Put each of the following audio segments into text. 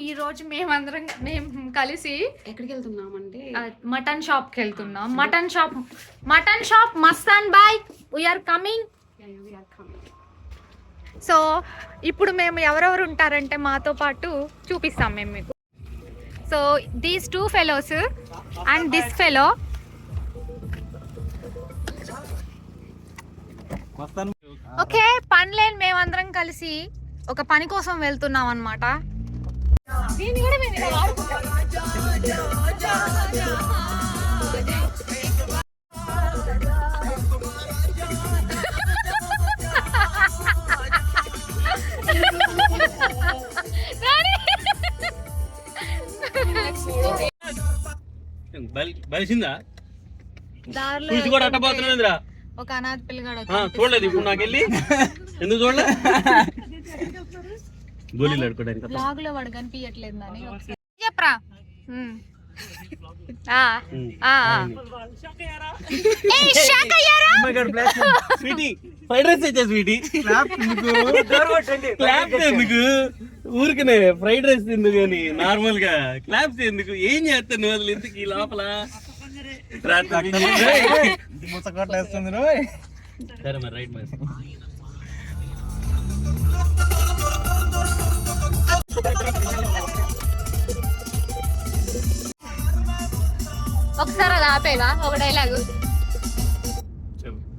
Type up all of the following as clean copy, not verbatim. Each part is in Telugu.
ఈ రోజు మేము కలిసి ఎక్కడికి వెళ్తున్నామంటే మటన్ షాప్కి వెళ్తున్నాం. Mutton shop Mastan Bhai we are coming. So ఇప్పుడు మేము ఎవరెవరు ఉంటారంటే మాతో పాటు చూపిస్తాం మేము మీకు. So these 2 fellows and this fellow. Okay, పని లేని మేమందరం కలిసి ఒక పని కోసం వెళ్తున్నాం అన్నమాట. బలిసిందా ఒక అనాథ పిల్లగాడు చూడలేదు ఇప్పుడు నాకెళ్ళి ఎందుకు చూడలేదు గోళీలు ఆడుకోవడానికి బ్లాగ్ లో వాడు కనిపించట్లేదు అని చెప్పరా. ఫ్రైడ్ రైస్ తెచ్చా స్వీటీ క్లాప్స్ ఎందుకు ఊరికనే ఫ్రైడ్ రైస్ ఎందుకు అని నార్మల్ గా క్లాప్స్ ఎందుకు ఏం చేస్తాను నువ్వు అసలు ఎందుకు ఈ లోపల సరే మరి రైట్ మరి ఒకసారి అది ఆపేగా ఒక డైలాగు.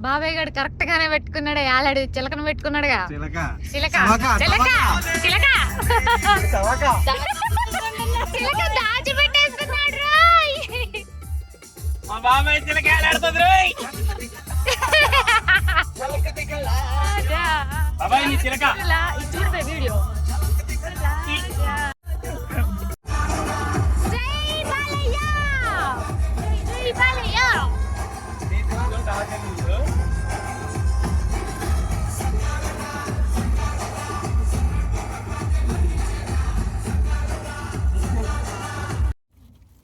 బాబాయ్ గారు కరెక్ట్ గానే పెట్టుకున్నాడు. ఆలాడు చిలకను పెట్టుకున్నాడుగా. చిలక దాచి పెట్టేస్తున్నాడు. బాబాయ్ చిలక బాబాయ్ నీ చిలక చూడబే వీడియో.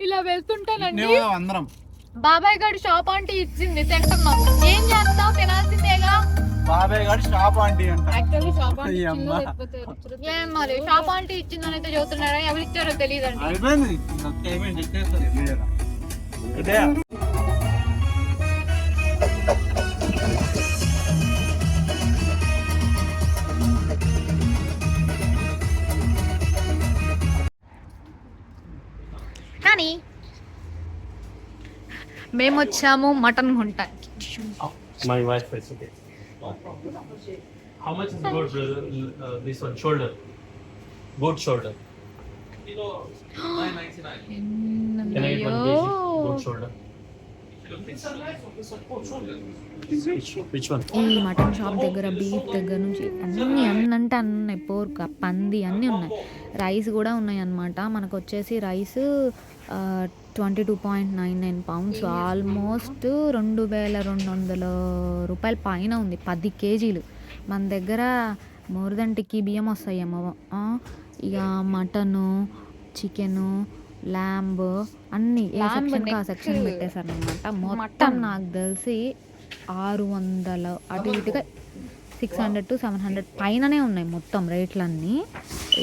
ఇలా వెళ్తుంటానండి అందరం. బాబాయ్ గారు షాప్ ఆంటీ ఇచ్చింది తింటున్నాం. ఏం చేస్తావు, తినాల్సిందేగా. బాబాయ్ గారు షాప్ ఆంటీ అంట. యాక్చువల్లీ షాప్ ఆంటీ ఏం మరి షాప్ ఆంటీ ఇచ్చిందని అయితే చదువుతున్నారా, ఎవరు ఇచ్చారో తెలియదండి. కానీ మేము వచ్చాము mutton కొంటానికి. My wife recipe. How much is goat, brother? This one, shoulder. Goat shoulder. 999. Can I get 1 kg goat shoulder? Which one? ఈ మటన్ షాప్ దగ్గర బీఫ్ దగ్గర నుంచి అన్ని అంటే అన్నీ ఉన్నాయి. పోర్క్, పంది అన్నీ ఉన్నాయి. రైస్ కూడా ఉన్నాయి అన్నమాట. మనకు వచ్చేసి రైస్ 22.99 pounds, ఆల్మోస్ట్ 2200 రూపాయల పైన ఉంది. 10 kgs. మన దగ్గర మోర్ దెన్ టిక్కీ బియ్యం వస్తాయేమో. ఇక మటను, చికెను, ల్యాంబ్ అన్నీ ఏ సెక్షన్కి ఆ సెక్షన్ పెట్టేశారు అనమాట. మొత్తం నాకు తెలిసి 600 అటు ఇటుగా 600 to 700 పైననే ఉన్నాయి మొత్తం రేట్లన్నీ.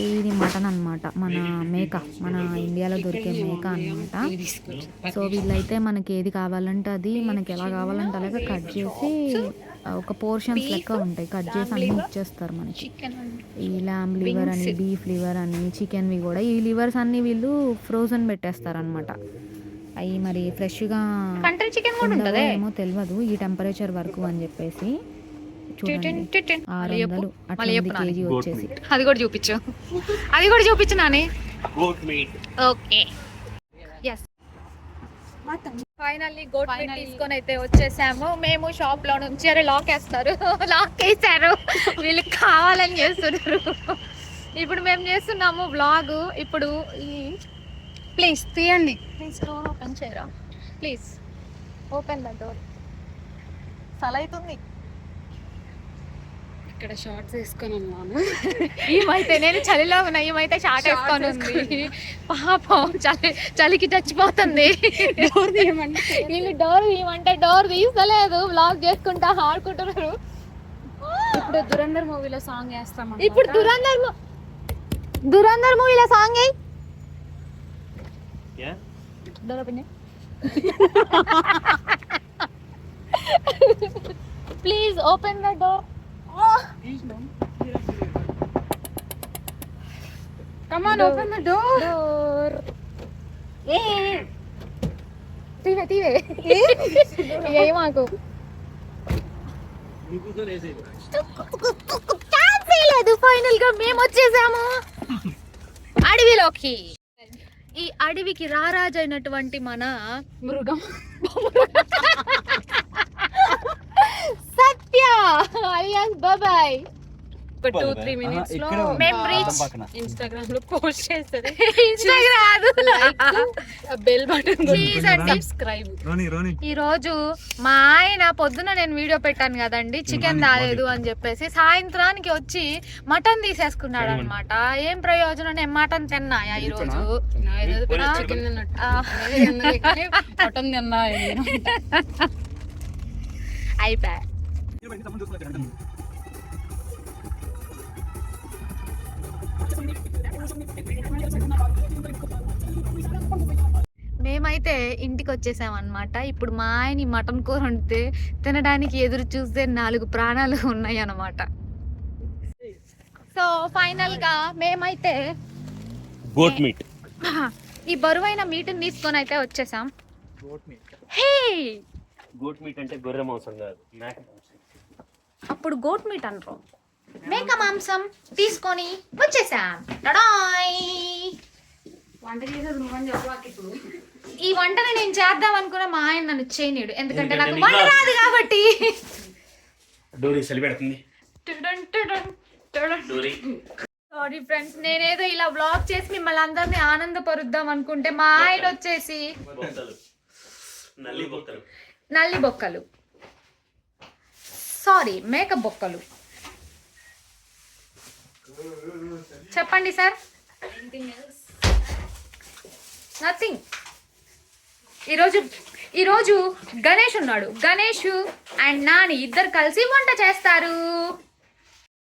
ఇది మటన్ అనమాట, మన మేక, మన ఇండియాలో దొరికే మేక అనమాట. సో వీళ్ళైతే మనకి ఏది కావాలంటే అది, మనకి ఎలా కావాలంటే అలాగే కట్ చేసి ఒక పోర్షన్స్ లెక్క ఉంటాయి, కట్ చేసి అన్నీ ఇచ్చేస్తారు మనకి. ఈ ల్యాంబ్ లివర్ అని, బీఫ్ లివర్ అని, చికెన్వి కూడా. ఈ లివర్స్ అన్నీ వీళ్ళు ఫ్రోజన్ పెట్టేస్తారు అనమాట. అవి మరి ఫ్రెష్గా ఏమో తెలియదు, ఈ టెంపరేచర్ వరకు అని చెప్పేసి. చూడండి 600 అట్లా కేజీ వచ్చేసి. అది కూడా చూపించు Nani. Okay, yes. Finally goat meat తీసుకొని అయితే వచ్చేసాము మేము షాప్ లో నుంచి. అరే లాక్ వేస్తారు వీళ్ళు కావాలని చేస్తున్నారు. ఇప్పుడు మేము చేస్తున్నాము వ్లాగ్. ఇప్పుడు ప్లీజ్ తీయండి, ప్లీజ్ డోర్ ఓపెన్ చేయరా, ప్లీజ్ ఓపెన్ ద డోర్. సలైతుంది. ఇక్కడ షార్ట్స్ వేసుకొని ఉన్నాను. ఏమైతే నేను చలిలో ఉన్నా, ఏమైతే షార్ట్ వేసుకొని ఉంది. పాపం చలికి చచ్చిపోతుంది. వీళ్ళు డోర్ తీయమంటే డోర్ తీస్తలేదు. వ్లాగ్ చేసుకుంటా ఆడుకుంటున్నారు. ఇప్పుడు దురంధర్ మూవీలో సాంగ్ వేస్తాం. ఇప్పుడు దురంధర్ మూవీలో song door open please open the door. Come on, open the door. Door తీవే ఏ మాకు లేదు. ఫైనల్ గా మేము వచ్చేసాము అడవిలోకి. ఈ అడవికి రారాజైనటువంటి మన మృగం. సత్య అలియాస్ బాబాయ్ ఒక 2-3 minutes లో మేము రీచ్. ఇన్స్టాగ్రామ్ లో పోస్ట్ చేస్తారు. ఇన్స్టాగ్రామ్ బెల్ బటన్ చేసండి. సబ్స్క్రైబ్. ఈ రోజు మా ఆయన పొద్దున నేను వీడియో పెట్టాను కదండి, చికెన్ రాలేదు అని చెప్పేసి సాయంత్రానికి వచ్చి మటన్ తీసేసుకున్నాడు అనమాట. ఏం ప్రయోజనం, నేను మటన్ తిన్నాయా ఈ రోజు? చికెన్ తిన్నట్టు మటన్ తిన్నా. అయిపోయా. మేమైతే ఇంటికి వచ్చేసాం అనమాట. ఇప్పుడు మా ఆయన ఈ మటన్ కూర వండితే తినడానికి ఎదురు చూస్తే 4 ప్రాణాలు ఉన్నాయి అన్నమాట. సో ఫైనల్ గా మేమైతే గోట్ మీట్, ఈ బరువైన మీటుని తీసుకొని అయితే వచ్చేసాం. హే, గోట్ మీట్ అంటే గొర్రె మాంసం కాదు, మేక మాంసం. అప్పుడు గోట్ మీట్ అంటారు. మేక మాంసం తీసుకొని వచ్చేసాం. టడాయ్. వంట చేసేది నువ్వని చెప్పాకి ఇప్పుడు. ఈ వంటని నేను చేద్దాం అనుకున్నా, మా ఆయన నన్ను చేయనీడు, ఎందుకంటే నాకు వంట రాదు కాబట్టి. డోరీ చలి పెడుతుంది. సారీ ఫ్రెండ్స్, నేనేదో ఇలా వ్లాగ్ చేసి మిమ్మల్ని అందరినీ ఆనందపరుద్దాం అనుకుంటే మా ఆయన వచ్చేసి నల్లి బొక్కలు, సారీ మేక బొక్కలు. చెప్పండి సార్. నథింగ్. ఈరోజు గణేష్ ఉన్నాడు. గణేష్ అండ్ నాని ఇద్దరు కలిసి వంట చేస్తారు.